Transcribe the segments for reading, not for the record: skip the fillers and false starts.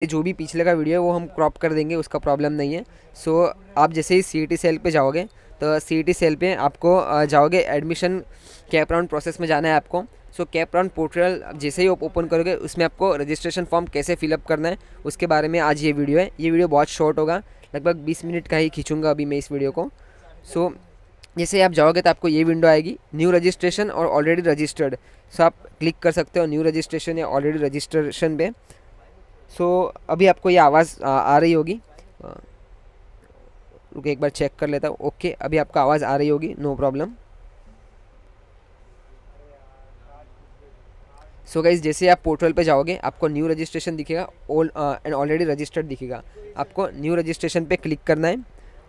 जो भी पिछले का वीडियो है वो हम क्रॉप कर देंगे, उसका प्रॉब्लम नहीं है। सो आप जैसे ही CET सेल पे जाओगे तो CET सेल पे आपको जाओगे, एडमिशन कैप राउंड प्रोसेस में जाना है आपको। सो कैप राउंड पोर्टल जैसे ही आप ओपन करोगे उसमें आपको रजिस्ट्रेशन फॉर्म कैसे फिलअप करना है उसके बारे में आज ये वीडियो है। ये वीडियो बहुत शॉर्ट होगा, लगभग 20 मिनट का ही खींचूंगा अभी मैं इस वीडियो को। सो जैसे ही आप जाओगे तो आपको ये विंडो आएगी, न्यू रजिस्ट्रेशन और ऑलरेडी रजिस्टर्ड। सो आप क्लिक कर सकते हो न्यू रजिस्ट्रेशन या ऑलरेडी रजिस्ट्रेशन पे। सो अभी आपको ये आवाज़ आ रही होगी, रुके एक बार चेक कर लेता हूँ। ओके, अभी आपको आवाज़ आ रही होगी, नो प्रॉब्लम। सो गाइस जैसे आप पोर्टल पे जाओगे आपको न्यू रजिस्ट्रेशन दिखेगा, ऑल एंड ऑलरेडी रजिस्टर्ड दिखेगा। आपको न्यू रजिस्ट्रेशन पे क्लिक करना है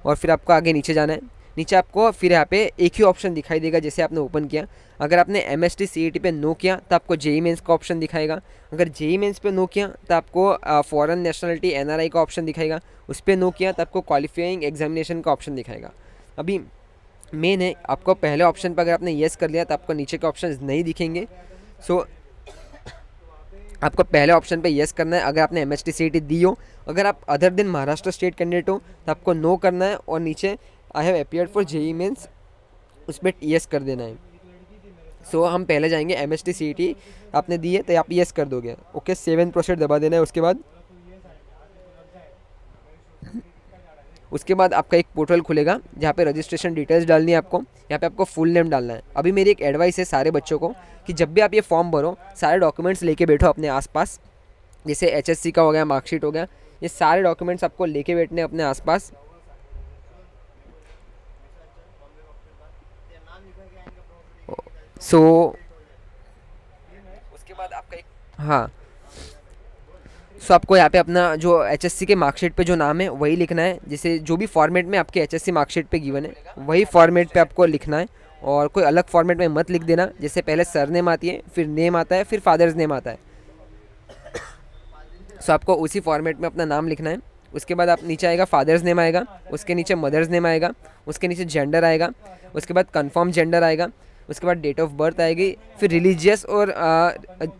और फिर आपको आगे नीचे जाना है। नीचे आपको फिर यहाँ पे एक ही ऑप्शन दिखाई देगा जैसे आपने ओपन किया। अगर आपने MST CET पे नो किया तो आपको JEE मेंस का ऑप्शन दिखाएगा। अगर JEE मेंस पे नो किया तो आपको फॉरेन नेशनलिटी NRI का ऑप्शन दिखाएगा। उस पर नो किया तो आपको क्वालिफाइंग एग्जामिनेशन का ऑप्शन दिखाएगा। अभी मेन है, आपको पहले ऑप्शन पर अगर आपने येस कर लिया तो आपको नीचे के ऑप्शन नहीं दिखेंगे। सो आपको पहले ऑप्शन पे येस करना है अगर आपने MST CET दी हो। अगर आप अदर दिन महाराष्ट्र स्टेट कैंडिडेट हो तो आपको नो करना है और नीचे I have appeared for JEE mains उस पर येस कर देना है। सो हम पहले जाएंगे, MST CET आपने दी है तो आप येस कर दोगे। ओके, 7% दबा देना है। उसके बाद आपका एक पोर्टल खुलेगा जहाँ पे रजिस्ट्रेशन डिटेल्स डालनी है आपको। यहाँ पे आपको फुल नेम डालना है। अभी मेरी एक एडवाइस है सारे बच्चों को कि जब भी आप ये फॉर्म भरो सारे डॉक्यूमेंट्स लेके बैठो अपने आसपास। जैसे HSC का हो गया, मार्कशीट हो गया, ये सारे डॉक्यूमेंट्स आपको लेके बैठने अपने आसपास। सो उसके बाद आपका एक, हाँ, सो आपको यहाँ पे अपना जो HSC के मार्कशीट पे जो नाम है वही लिखना है। जैसे जो भी फॉर्मेट में आपके HSC मार्कशीट पे गिवन है वही फॉर्मेट पे आपको लिखना है और कोई अलग फॉर्मेट में मत लिख देना। जैसे पहले सरनेम आती है, फिर नेम आता है, फिर फादर्स नेम आता है। सो आपको उसी फॉर्मेट में अपना नाम लिखना है। उसके बाद आप नीचे आएगा फादर्स नेम आएगा, उसके नीचे मदर्स नेम आएगा, उसके नीचे जेंडर आएगा, उसके बाद कंफर्म जेंडर आएगा, उसके बाद डेट ऑफ बर्थ आएगी, फिर रिलीजियस और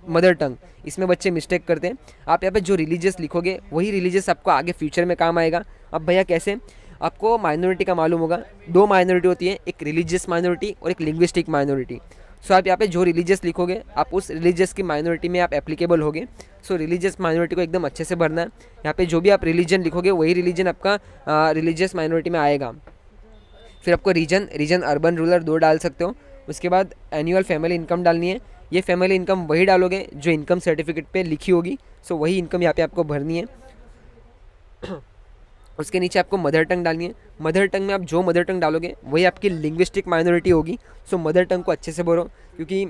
मदर टंग। इसमें बच्चे मिस्टेक करते हैं। आप यहाँ पे जो रिलीजियस लिखोगे वही रिलीजियस आपको आगे फ्यूचर में काम आएगा। अब भैया कैसे? आपको माइनॉरिटी का मालूम होगा, दो माइनॉरिटी होती है, एक रिलीजियस माइनॉरिटी और एक लिंग्विस्टिक माइनॉरिटी। सो आप यहाँ पे जो रिलीजियस लिखोगे आप उस रिलीजियस की माइनॉरिटी में आप एप्लीकेबल होगे। सो रिलीजियस माइनॉरिटी को एकदम अच्छे से भरना है। यहाँ पे जो भी आप रिलीजन लिखोगे वही रिलीजन आपका रिलीजियस माइनॉरिटी में आएगा। फिर आपको रीजन अर्बन रूरल दो डाल सकते हो। उसके बाद एनुअल फैमिली इनकम डालनी है। ये फैमिली इनकम वही डालोगे जो इनकम सर्टिफिकेट पे लिखी होगी। सो वही इनकम यहाँ पे आपको भरनी है। उसके नीचे आपको मदर टंग डालनी है। मदर टंग में आप जो मदर टंग डालोगे वही आपकी लिंग्विस्टिक माइनॉरिटी होगी। सो मदर टंग को अच्छे से भरो, क्योंकि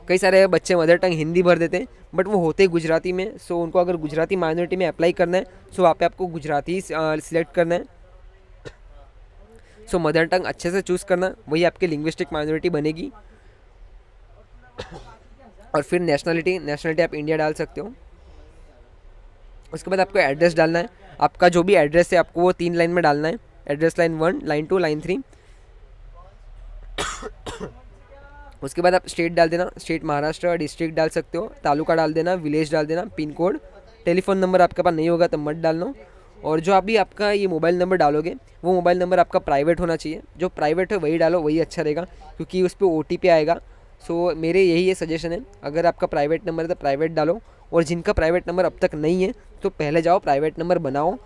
कई सारे बच्चे मदर टंग हिंदी भर देते हैं बट वो होते गुजराती में। सो उनको अगर गुजराती माइनॉरिटी में अप्लाई करना है सो वहाँ पे आपको गुजराती सिलेक्ट करना है। सो मदर टंग अच्छे से चूज़ करना, वही आपकी लिंग्विस्टिक माइनॉरिटी बनेगी। और फिर नेशनलिटी आप इंडिया डाल सकते हो। उसके बाद आपको एड्रेस डालना है। आपका जो भी एड्रेस है आपको वो 3 लाइन में डालना है। Address line 1, line 2, line 3। उसके बाद आप स्टेट डाल देना, स्टेट महाराष्ट्र, डिस्ट्रिक्ट डाल सकते हो, तालुका डाल देना, विलेज डाल देना, पिन कोड। टेलीफोन नंबर आपके पास नहीं होगा तो मत डालना। और जो अभी आपका ये मोबाइल नंबर डालोगे वो मोबाइल नंबर आपका प्राइवेट होना चाहिए। जो प्राइवेट है वही डालो, वही अच्छा रहेगा, क्योंकि उस पर OTP आएगा। सो मेरे यही ये सजेशन है, अगर आपका प्राइवेट नंबर है तो प्राइवेट डालो। और जिनका प्राइवेट नंबर अब तक नहीं है तो पहले जाओ प्राइवेट नंबर बनाओ।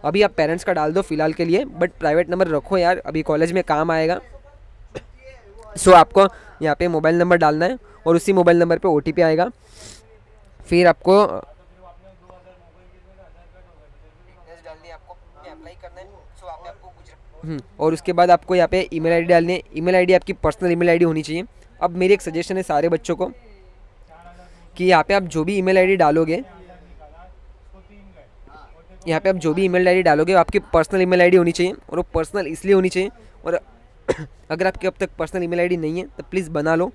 अभी आप पेरेंट्स का डाल दो फ़िलहाल के लिए, बट प्राइवेट नंबर रखो यार, अभी कॉलेज में काम आएगा। सो आपको यहाँ पे मोबाइल नंबर डालना है और उसी मोबाइल नंबर पे OTP आएगा। फिर आपको अप्लाई करना है। सो आपको और उसके बाद आपको यहाँ पे ईमेल आईडी डालनी है। ईमेल आईडी आपकी पर्सनल ईमेल आईडी होनी चाहिए। अब मेरी एक सजेशन है सारे बच्चों को कि यहाँ पे आप जो भी ईमेल आईडी डालोगे, यहाँ पे आप जो भी ईमेल आईडी डालोगे वो आपकी पर्सनल ईमेल आईडी होनी चाहिए। और वो पर्सनल इसलिए होनी चाहिए, और अगर आपके अब तक पर्सनल ईमेल आईडी नहीं है तो प्लीज़ बना लो,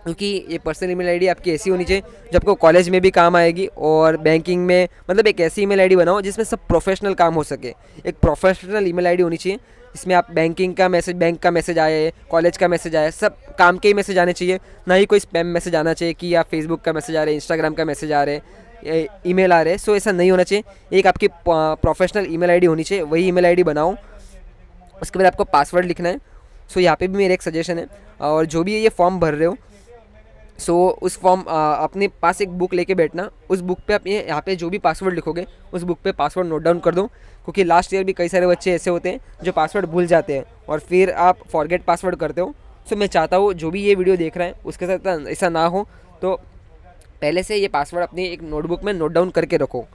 क्योंकि ये पर्सनल ईमेल आईडी आपकी ऐसी होनी चाहिए जो आपको कॉलेज में भी काम आएगी और बैंकिंग में। मतलब एक ऐसी ईमेल आईडी बनाओ जिसमें सब प्रोफेशनल काम हो सके। एक प्रोफेशनल ईमेल आईडी होनी चाहिए जिसमें आप बैंकिंग का मैसेज, बैंक का मैसेज आए, कॉलेज का मैसेज आए, सब काम के ही मैसेज आने चाहिए। ना ही कोई स्पैम मैसेज आना चाहिए कि या फेसबुक का मैसेज आ रहे, इंस्टाग्राम का मैसेज आ रहे, ईमेल आ रहे हैं। सो ऐसा नहीं होना चाहिए, एक आपकी प्रोफेशनल ईमेल आईडी होनी चाहिए, वही ईमेल आईडी बनाओ। उसके बाद आपको पासवर्ड लिखना है। सो यहाँ पे भी मेरा एक सजेशन है, और जो भी ये फॉर्म भर रहे हो, सो उस फॉर्म अपने पास एक बुक लेके बैठना, उस बुक पे आप ये यहाँ पे जो भी पासवर्ड लिखोगे उस बुक पे पासवर्ड नोट डाउन कर दो, क्योंकि लास्ट ईयर भी कई सारे बच्चे ऐसे होते हैं जो पासवर्ड भूल जाते हैं और फिर आप फॉरगेट पासवर्ड करते हो। सो मैं चाहता हूँ जो भी ये वीडियो देख रहे हैं उसके साथ ऐसा ना हो, तो पहले से ये पासवर्ड अपनी एक नोटबुक में नोट डाउन करके रखो।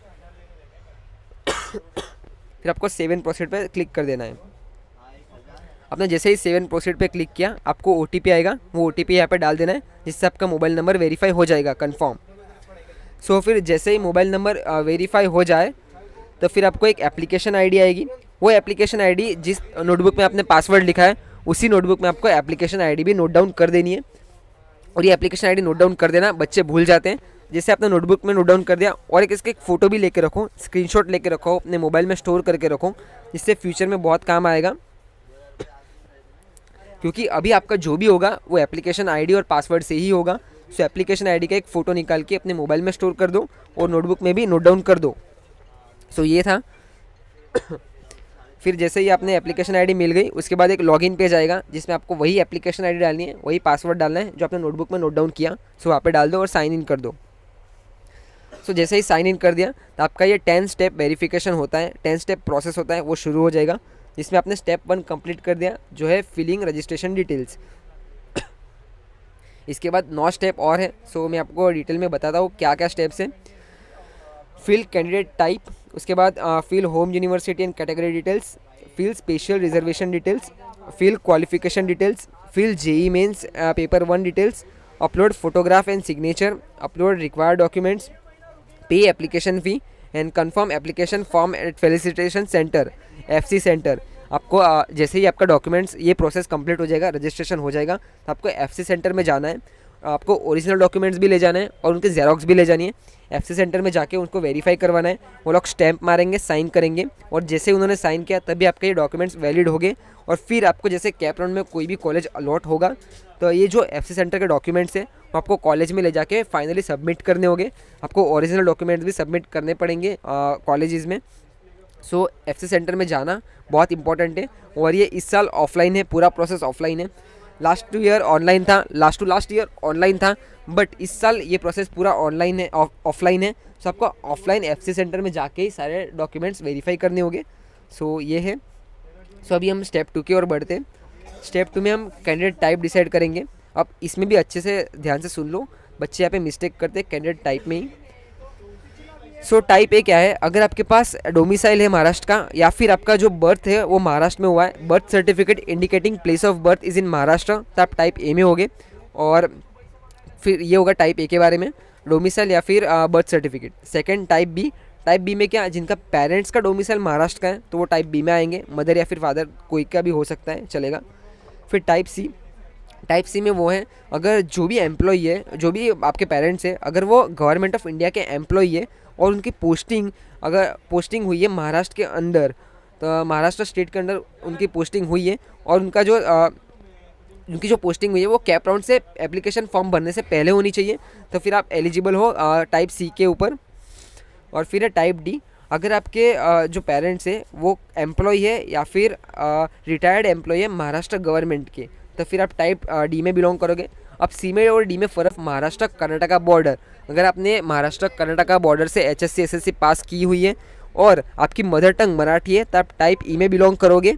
फिर आपको सेव एंड प्रोसीड पे क्लिक कर देना है। आपने जैसे ही सेव एंड प्रोसीड पे क्लिक किया, आपको OTP आएगा, वो OTP यहाँ पे डाल देना है, जिससे आपका मोबाइल नंबर वेरीफाई हो जाएगा कंफर्म। सो फिर जैसे ही मोबाइल नंबर वेरीफाई हो जाए, तो फिर आपको एक एप्लीकेशन आईडी आएगी। वो एप्लीकेशन आईडी जिस नोटबुक में आपने पासवर्ड लिखा है उसी नोटबुक में आपको एप्लीकेशन आईडी भी नोट डाउन कर देनी है। और ये एप्लीकेशन आईडी नोट डाउन कर देना, बच्चे भूल जाते हैं। जैसे आपने नोटबुक में नोट डाउन कर दिया, और एक इसके एक फ़ोटो भी लेके रखो, स्क्रीनशॉट लेके रखो, अपने मोबाइल में स्टोर करके रखो, जिससे फ्यूचर में बहुत काम आएगा। क्योंकि अभी आपका जो भी होगा वो एप्लीकेशन आईडी और पासवर्ड से ही होगा। सो एप्लीकेशन आईडी का एक फ़ोटो निकाल के अपने मोबाइल में स्टोर कर दो और नोटबुक में भी नोट डाउन कर दो। सो ये था। फिर जैसे ही आपने एप्लीकेशन आईडी मिल गई, उसके बाद एक लॉगिन पेज आएगा जिसमें आपको वही एप्लीकेशन आईडी डालनी है, वही पासवर्ड डालना है जो आपने नोटबुक में नोट डाउन किया। सो वहाँ पे डाल दो और साइन इन कर दो। सो जैसे ही साइन इन कर दिया, तो आपका ये 10 स्टेप वेरिफिकेशन होता है, 10 स्टेप प्रोसेस होता है, वो शुरू हो जाएगा, जिसमें आपने स्टेप 1 कंप्लीट कर दिया, जो है फिलिंग रजिस्ट्रेशन डिटेल्स। इसके बाद 9 स्टेप और है। सो मैं आपको डिटेल में बताता हूँ क्या क्या स्टेप्स हैं। फिल कैंडिडेट टाइप, उसके बाद fill home university and category details, fill special reservation details, fill qualification details, fill JEE mains paper 1 details, upload photograph and signature, upload required documents, pay application fee and confirm application form at facilitation centre FC centre. आपको जैसे ही आपका documents ये process complete हो जाएगा, registration हो जाएगा, तो आपको FC सेंटर में जाना है। आपको ओरिजिनल डॉक्यूमेंट्स भी ले जाना है और उनकी जेरोक्स भी ले जानी है। FC सेंटर में जाके उनको वेरीफाई करवाना है। वो लोग स्टैंप मारेंगे, साइन करेंगे, और जैसे उन्होंने साइन किया तभी आपके ये डॉक्यूमेंट्स वैलिड हो गए। और फिर आपको जैसे कैप राउंड में कोई भी कॉलेज अलॉट होगा, तो ये जो FC सेंटर के डॉक्यूमेंट्स हैं वो आपको कॉलेज में ले जाके फाइनली सबमिट करने होंगे। आपको ओरिजिनल डॉक्यूमेंट्स भी सबमिट करने पड़ेंगे कॉलेजेस में। सो FC सेंटर में जाना बहुत इंपॉर्टेंट है। और ये इस साल ऑफलाइन है, पूरा प्रोसेस ऑफलाइन है। लास्ट ईयर ऑनलाइन था, लास्ट ईयर ऑनलाइन था, बट इस साल ये प्रोसेस पूरा ऑनलाइन है, ऑफलाइन है। सो आपको ऑफलाइन FC सेंटर में जाके ही सारे डॉक्यूमेंट्स वेरीफाई करने होंगे। सो ये है। सो अभी हम स्टेप 2 की ओर बढ़ते हैं। स्टेप 2 में हम कैंडिडेट टाइप डिसाइड करेंगे। अब इसमें भी अच्छे से ध्यान से सुन लो, बच्चे यहाँ पे मिस्टेक करते हैं कैंडिडेट टाइप में ही। सो टाइप ए क्या है? अगर आपके पास डोमिसाइल है महाराष्ट्र का, या फिर आपका जो बर्थ है वो महाराष्ट्र में हुआ है, birth certificate indicating place of birth is in Maharashtra, तो आप टाइप ए में होगे। और फिर ये होगा टाइप ए के बारे में, डोमिसाइल या फिर birth certificate. Second type B. Type B में क्या, जिनका पेरेंट्स का डोमिसाइल महाराष्ट्र का है तो वो टाइप बी में आएंगे, मदर या फिर फादर कोई का भी हो सकता है, चलेगा। फिर टाइप सी। टाइप सी में वो है, अगर जो भी एम्प्लॉई है, जो भी आपके पेरेंट्स है, अगर वो गवर्नमेंट ऑफ इंडिया के एम्प्लॉई है और उनकी पोस्टिंग, अगर पोस्टिंग हुई है महाराष्ट्र के अंदर, तो महाराष्ट्र स्टेट के अंदर उनकी पोस्टिंग हुई है, और उनका जो उनकी जो पोस्टिंग हुई है वो कैप राउंड से एप्लीकेशन फॉर्म भरने से पहले होनी चाहिए, तो फिर आप एलिजिबल हो टाइप सी के ऊपर। और फिर है टाइप डी। अगर आपके जो पेरेंट्स है वो एम्प्लॉय है या फिर रिटायर्ड एम्प्लॉय है महाराष्ट्र गवर्नमेंट के, तो फिर आप टाइप डी में बिलोंग करोगे। अब सी में और डी में फ़र्क, महाराष्ट्र कर्नाटका बॉर्डर, अगर आपने महाराष्ट्र कर्नाटका बॉर्डर से HSC SSC पास की हुई है और आपकी मदर टंग मराठी है, तो आप टाइप ई में बिलोंग करोगे।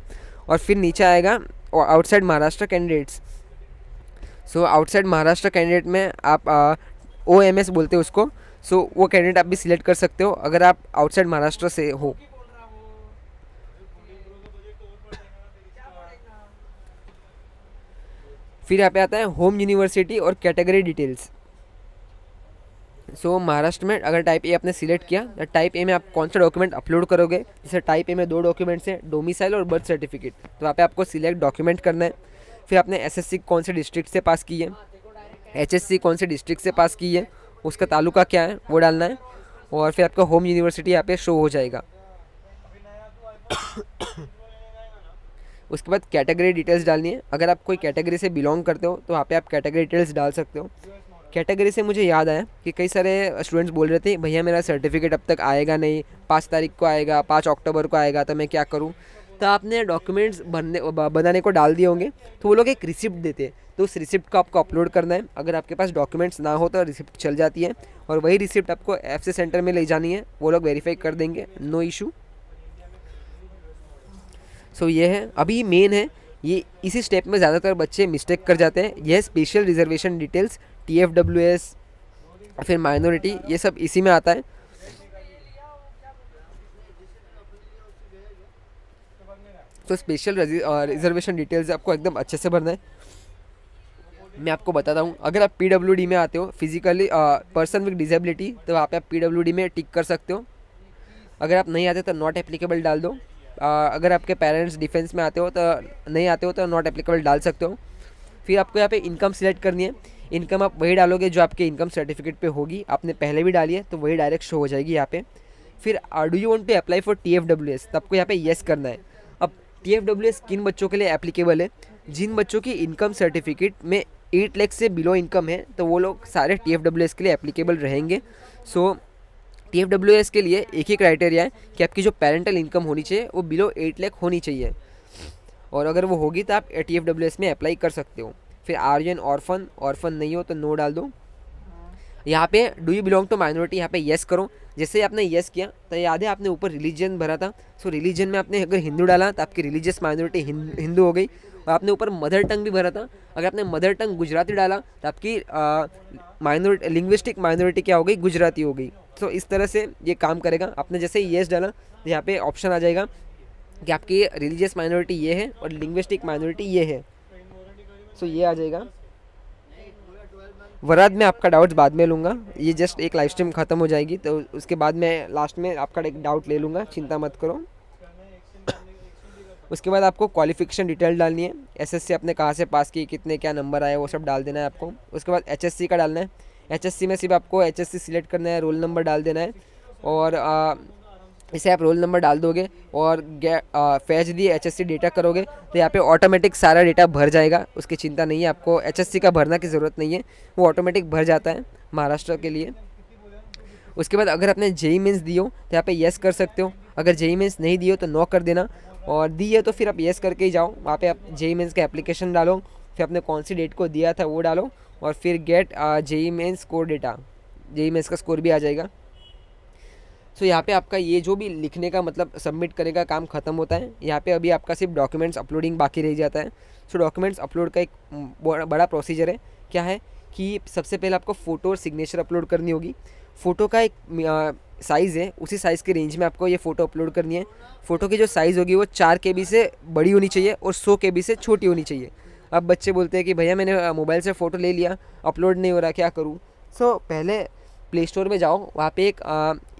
और फिर नीचे आएगा outside Maharashtra candidates. So outside Maharashtra candidate में आप OMS बोलते हैं उसको। सो वो कैंडिडेट आप भी सिलेक्ट कर सकते हो अगर आप आउटसाइड महाराष्ट्र से हो। फिर यहाँ पे आता है होम यूनिवर्सिटी और कैटेगरी डिटेल्स। सो महाराष्ट्र में अगर टाइप ए आपने सिलेक्ट किया, तो टाइप ए में आप कौन सा डॉक्यूमेंट अपलोड करोगे। जैसे टाइप ए में 2 डॉक्यूमेंट्स हैं, डोमिसाइल और बर्थ सर्टिफिकेट, तो वहाँ पे आपको सिलेक्ट डॉक्यूमेंट करना है। फिर आपने SSC कौन से डिस्ट्रिक्ट से पास की है, HSC कौन से डिस्ट्रिक्ट से पास की है, उसका तालुका क्या है वो डालना है। और फिर आपका होम यूनिवर्सिटी यहाँ पे शो हो जाएगा। उसके बाद कैटेगरी डिटेल्स डालनी है। अगर आप कोई कैटेगरी से बिलोंग करते हो तो वहाँ पे आप कैटेगरी डिटेल्स डाल सकते हो। कैटेगरी से मुझे याद आया कि कई सारे स्टूडेंट्स बोल रहे थे भैया मेरा सर्टिफिकेट अब तक आएगा नहीं, 5 तारीख को आएगा, 5 अक्टूबर को आएगा, तो मैं क्या करूँ। तो आपने डॉक्यूमेंट्स बनाने को डाल दिए होंगे, तो वो लोग एक रिसिप्ट देते हैं, तो उस रिसिप्ट को आपको अपलोड करना है। अगर आपके पास डॉक्यूमेंट्स ना हो तो रिसिप्ट चल जाती है, और वही रिसिप्ट आपको FC सेंटर में ले जानी है, वो लोग वेरीफाई कर देंगे, नो इशू। सो ये है, अभी मेन है ये। इसी स्टेप में ज़्यादातर बच्चे मिस्टेक कर जाते हैं। यह स्पेशल रिजर्वेशन डिटेल्स, TFWS, फिर माइनॉरिटी, ये सब इसी में आता है। तो स्पेशल रिजर्वेशन डिटेल्स आपको एकदम अच्छे से भरना है। मैं आपको बताता हूँ, अगर आप PWD में आते हो, फिजिकली पर्सन विद डिसेबिलिटी, तो वहाँ पे आप PWD में टिक कर सकते हो। अगर आप नहीं आते तो नॉट एप्लीकेबल डाल दो। अगर आपके पेरेंट्स डिफेंस में आते हो तो नहीं आते हो तो नॉट एप्लीकेबल डाल सकते हो। फिर आपको यहाँ पे इनकम सिलेक्ट करनी है। इनकम आप वही डालोगे जो आपके इनकम सर्टिफिकेट पे होगी, आपने पहले भी डाली है तो वही डायरेक्ट शो हो जाएगी यहाँ पे। फिर do you want to apply for TFWS, तो आपको यहाँ पे येस करना है। अब TFWS किन बच्चों के लिए एप्लीकेबल है, जिन बच्चों की इनकम सर्टिफिकेट में 8 लाख से बिलो इनकम है, तो वो लोग सारे TFWS के लिए एप्लीकेबल रहेंगे। सो TFWS के लिए एक ही क्राइटेरिया है कि आपकी जो पेरेंटल इनकम होनी चाहिए वो बिलो 8 लाख होनी चाहिए, और अगर वो होगी तो आप TFWS में अप्लाई कर सकते हो। फिर आर्यन ऑर्फन नहीं हो तो नो डाल दो। यहाँ पे do you belong to minority, यहाँ पे येस करो। जैसे ही आपने येस किया तो याद है आपने ऊपर रिलीजन भरा था, सो रिलीजन में आपने अगर हिंदू डाला तो आपकी रिलीजियस माइनॉरिटी हिंदू हो गई। और आपने ऊपर मदर टंग भी भरा था, अगर आपने मदर टंग गुजराती डाला तो आपकी माइनॉरिटी, लिंग्विस्टिक माइनॉरिटी क्या हो गई, गुजराती हो गई। तो इस तरह से ये काम करेगा। आपने जैसे ही येस डाला तो यहाँ पे ऑप्शन आ जाएगा कि आपकी रिलीजियस माइनॉरिटी ये है और लिंग्विस्टिक माइनॉरिटी ये है, सो ये आ जाएगा। वराद में आपका डाउट्स बाद में लूँगा, ये जस्ट एक लाइव स्ट्रीम ख़त्म हो जाएगी तो उसके बाद मैं लास्ट में आपका एक डाउट ले लूँगा, चिंता मत करो। उसके बाद आपको क्वालिफिकेशन डिटेल डालनी है, SSC आपने कहाँ से पास की, कितने क्या नंबर आए, वो सब डाल देना है आपको। उसके बाद HSC का डालना है। HSC में सिर्फ आपको HSC सिलेक्ट करना है, रोल नंबर डाल देना है, और इसे आप रोल नंबर डाल दोगे और फैच दी HSC डेटा करोगे तो यहाँ पे ऑटोमेटिक सारा डेटा भर जाएगा, उसकी चिंता नहीं है। आपको HSC का भरना की ज़रूरत नहीं है, वो ऑटोमेटिक भर जाता है महाराष्ट्र के लिए। उसके बाद अगर आपने JEE मेंस दी हो तो यहाँ पे येस कर सकते हो, अगर JEE मेंस नहीं दी हो तो नो कर देना, और दी है तो फिर आप येस करके ही जाओ। वहाँ पे आप JEE मेंस का एप्लीकेशन डालो, फिर आपने कौन सी डेट को दिया था वो डालो, और फिर get JEE mains score data, JEE mains का स्कोर भी आ जाएगा। सो यहाँ पे आपका ये जो भी लिखने का मतलब सबमिट करने का काम ख़त्म होता है। यहाँ पे अभी आपका सिर्फ डॉक्यूमेंट्स अपलोडिंग बाकी रह जाता है। सो डॉक्यूमेंट्स अपलोड का एक बड़ा प्रोसीजर है। क्या है कि सबसे पहले आपको फ़ोटो और सिग्नेचर अपलोड करनी होगी। फ़ोटो का एक साइज़ है, उसी साइज़ के रेंज में आपको ये फ़ोटो अपलोड करनी है। फ़ोटो की जो साइज़ होगी वो 4 KB से बड़ी होनी चाहिए और 100 KB से छोटी होनी चाहिए। अब बच्चे बोलते हैं कि भैया मैंने मोबाइल से फ़ोटो ले लिया, अपलोड नहीं हो रहा, क्या करूँ। सो पहले प्ले स्टोर में जाओ, वहाँ पे एक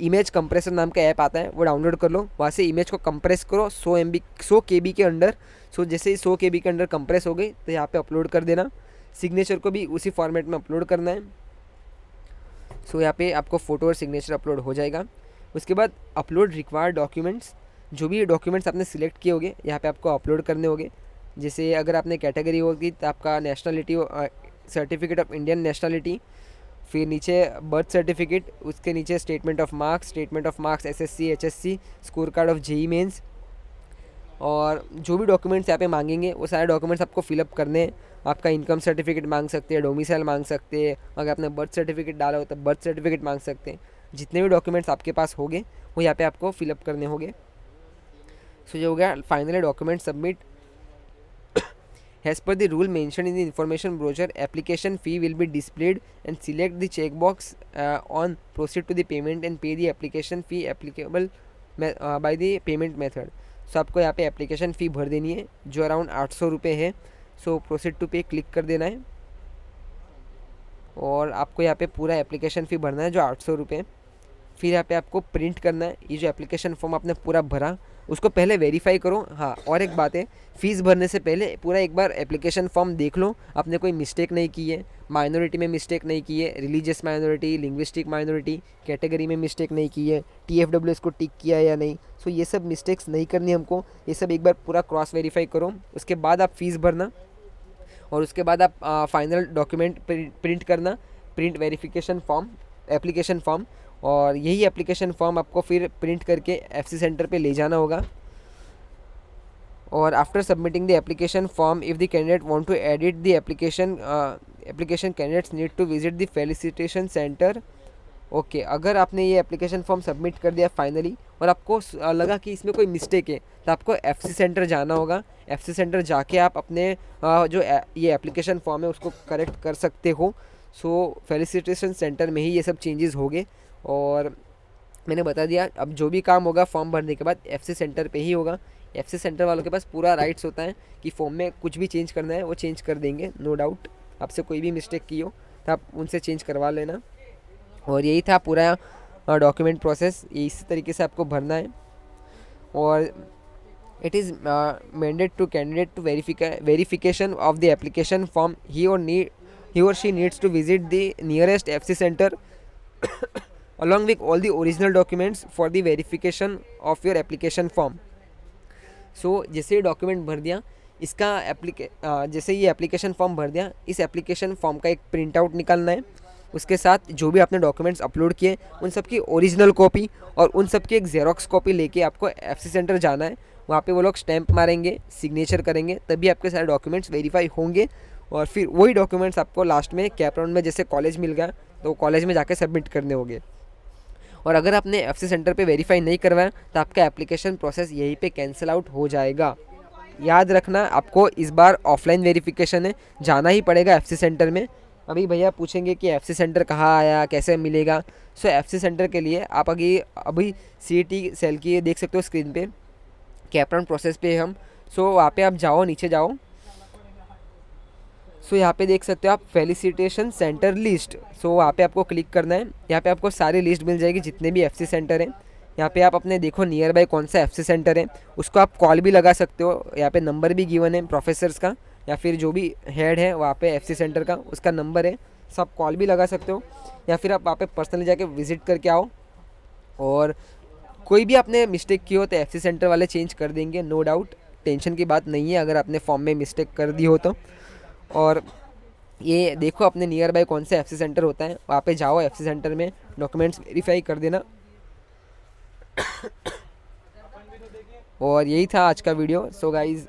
इमेज कंप्रेसर नाम का ऐप आता है, वो डाउनलोड कर लो। वहाँ से इमेज को कंप्रेस करो 100 KB के अंडर। सो जैसे ही 100 KB के अंडर कंप्रेस हो गई तो यहाँ पे अपलोड कर देना। सिग्नेचर को भी उसी फॉर्मेट में अपलोड करना है। सो यहाँ पे आपको फ़ोटो और सिग्नेचर अपलोड हो जाएगा। उसके बाद अपलोड रिक्वायर्ड डॉक्यूमेंट्स, जो भी डॉक्यूमेंट्स आपने सिलेक्ट किए होंगे यहाँ पे आपको अपलोड करने होंगे। जैसे अगर आपने कैटेगरी होगी तो आपका nationality, certificate of Indian nationality, फिर नीचे बर्थ सर्टिफिकेट, उसके नीचे statement of marks SSC HSC, score card of JEE mains, और जो भी डॉक्यूमेंट्स यहाँ पे मांगेंगे वो सारे डॉक्यूमेंट्स आपको फिलअप करने हैं। आपका इनकम सर्टिफिकेट मांग सकते हैं, डोमिसाइल मांग सकते हैं, अगर आपने बर्थ सर्टिफिकेट डाला हो तो बर्थ सर्टिफिकेट मांग सकते हैं। जितने भी डॉक्यूमेंट्स आपके पास होंगे वो यहाँ पे आपको फिलअप करने होंगे। सो ये हो गया finally document submit. As per the rule mentioned in the information brochure, application fee will be displayed and select the checkbox on proceed to the payment and pay the application fee applicable by the payment method. So आपको यहाँ पे application फ़ी भर देनी है जो around 800 रुपये है। सो proceed to पे क्लिक कर देना है और आपको यहाँ पे पूरा एप्लीकेशन फ़ी भरना है जो 800 रुपये। फिर यहाँ पे आपको प्रिंट करना है। ये जो एप्लीकेशन फॉर्म आपने पूरा भरा उसको पहले वेरीफाई करो। हाँ, और एक बात है, फ़ीस भरने से पहले पूरा एक बार एप्लीकेशन फॉर्म देख लो, आपने कोई मिस्टेक नहीं की है, माइनॉरिटी में मिस्टेक नहीं की है, religious minority, linguistic minority, category में मिस्टेक नहीं की है, TFWS को टिक किया है या नहीं। सो ये सब मिस्टेक्स नहीं करनी हमको, ये सब एक बार पूरा क्रॉस वेरीफाई करो। उसके बाद आप फ़ीस भरना और उसके बाद आप फाइनल डॉक्यूमेंट प्रिंट करना। Print verification form, application form, और यही एप्लीकेशन फॉर्म आपको फिर प्रिंट करके FC सेंटर पे ले जाना होगा। और after submitting the application form, if the candidate want to edit the application candidates need to visit the facilitation centre. Okay, अगर आपने ये एप्लीकेशन फॉर्म सबमिट कर दिया फाइनली और आपको लगा कि इसमें कोई मिस्टेक है, तो आपको FC सेंटर जाना होगा। FC सेंटर जाके आप अपने ये एप्लीकेशन फॉर्म है उसको करेक्ट कर सकते हो। सो फेलिसिटेशन सेंटर में ही ये सब चेंजेस होंगे। और मैंने बता दिया, अब जो भी काम होगा फॉर्म भरने के बाद FC सेंटर पे ही होगा। FC सेंटर वालों के पास पूरा राइट्स होता है कि फॉर्म में कुछ भी चेंज करना है वो चेंज कर देंगे, नो डाउट। आपसे कोई भी मिस्टेक की हो तो आप उनसे चेंज करवा लेना। और यही था पूरा डॉक्यूमेंट प्रोसेस, इस तरीके से आपको भरना है। और it is mandate to candidate to verification of the application form, he और she needs to visit the nearest FC centre along with all the original documents for the verification of your application form। सो जैसे ये document भर दिया, इसका जैसे ये application form भर दिया, इस एप्लीकेशन फॉर्म का एक प्रिंट आउट निकालना है। उसके साथ जो भी आपने डॉक्यूमेंट्स अपलोड किए उन सब की ओरिजिनल कॉपी और उन सब की एक जेरोक्स कॉपी लेके आपको FC सेंटर जाना है। वहाँ पे वो लोग स्टैंप मारेंगे, सिग्नेचर करेंगे, तभी आपके सारे डॉक्यूमेंट्स वेरीफाई होंगे। और फिर वही डॉक्यूमेंट्स आपको लास्ट में कैप राउंड में जैसे कॉलेज मिल गया तो कॉलेज में जाके सबमिट करने होंगे। और अगर आपने FC सेंटर पे वेरीफाई नहीं करवाया तो आपका एप्लीकेशन प्रोसेस यहीं पे कैंसिल आउट हो जाएगा। याद रखना, आपको इस बार ऑफलाइन वेरिफिकेशन है, जाना ही पड़ेगा FC सेंटर में। अभी भैया पूछेंगे कि FC सेंटर कहाँ आया, कैसे मिलेगा। सो FC सेंटर के लिए आप अभी CET सेल की देख सकते हो स्क्रीन पे, कैप राउंड प्रोसेस पे हम। सो वहाँ पे आप जाओ, नीचे जाओ। सो यहाँ पे देख सकते हो आप फेलिसिटेशन सेंटर लिस्ट। सो वहाँ पे आपको क्लिक करना है। यहाँ पे आपको सारी लिस्ट मिल जाएगी जितने भी FC सेंटर हैं। यहाँ पे आप अपने देखो नियर बाय कौन सा FC सेंटर है, उसको आप कॉल भी लगा सकते हो। यहाँ पे नंबर भी गिवन है प्रोफेसर्स का या फिर जो भी हेड है वहाँ पे FC सेंटर का, उसका नंबर है, सब कॉल भी लगा सकते हो। या फिर आप वहाँ पे पर्सनली जाके विजिट करके आओ। और कोई भी आपने मिस्टेक की हो तो FC सेंटर वाले चेंज कर देंगे, नो डाउट, टेंशन की बात नहीं है अगर आपने फॉर्म में मिस्टेक कर दी हो तो। और ये देखो अपने नियर बाय कौन सा FC सेंटर होता है, वहाँ पे जाओ, FC सेंटर में डॉक्यूमेंट्स वेरीफाई कर देना। और यही था आज का वीडियो। So guys,